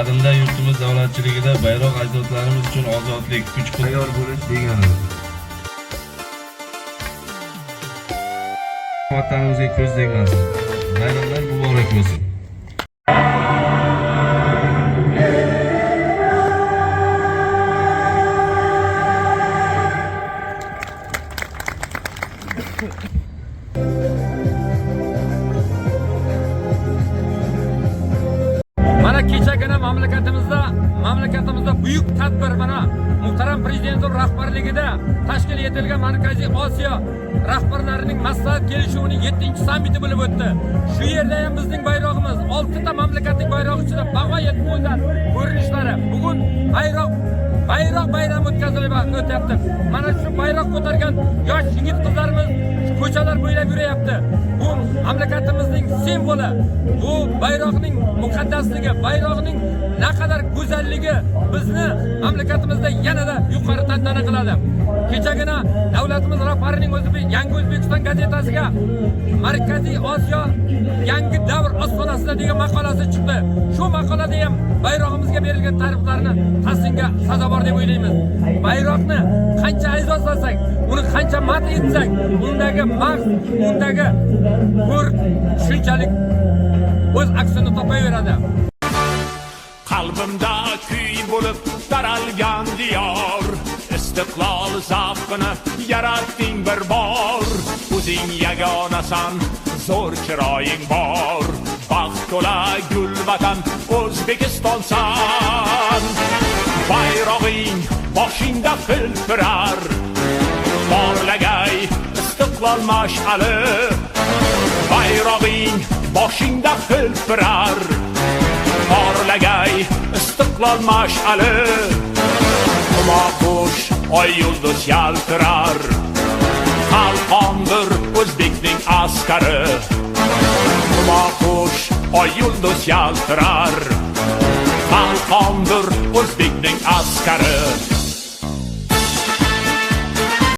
Qadimda yurtimiz davlatchiligida bayroq ajdodlarimiz uchun ozodlik, kuch tayyor bo'lish deganidir. Vatanimizga ko'z tegmasin. Bayramlar muborak bo'lsin. Mana kechagina mamlakatimizda buyuk tadbir mana muhtaram prezidentning rahbarligida tashkil etilgan Markaziy Osiyo rahbarlarining maslahat kelishuvining 7-sammiti bo'lib o'tdi. Shu yerda ham bizning bayrog'imiz 6 ta mamlakatning bayrog'i ichida bag'oyat go'zal ko'rinishlari. Bugun bayroq bayrami o'tyapti. Mana shu bayroq ko'targan yosh yigit qizlarimiz ko'chalar bo'ylab yurayapti. Bu mamlakatimizning simvoli, bu bayroqning muqaddasligi, bayroqning naqadar go'zalligi bizni mamlakatimizda yanada yuqori tantana qiladi. Kechagina davlatimiz rahbarining o'zi Yangi O'zbekiston gazetasiga Markaziy Osiyo yangi davr ostonasida degan maqolasi chiqdi. Shu maqolada ham bayrog'imizga berilgan ta'riflarni tahsinga sazovor deb o'ylaymiz. Bayroqni qancha azizoslasak, uni qancha madh etsak, undagi maqsad, undagi ko'rk shunchalik o'z aksini topaveradi. Qalbimda kuy bo'lib taralgan diyor, istiqlol zavqini yaratding bir bor. O'zing yagonasan, zo'r chiroying bor, baxt to'la gul vatan O'zbekistonsan. Bayrog'ing boshingda hilpirar, porlagay istiqlol mash'ali. Bayrog'ing boshingda hilpirar, porlagay istiqlol mash'ali. Qumoqush oy yulduz yaltirar, qalqondir o'zbekning askari. Qumoqush oy yulduz yaltirar, qalqondir o'zbekning askari.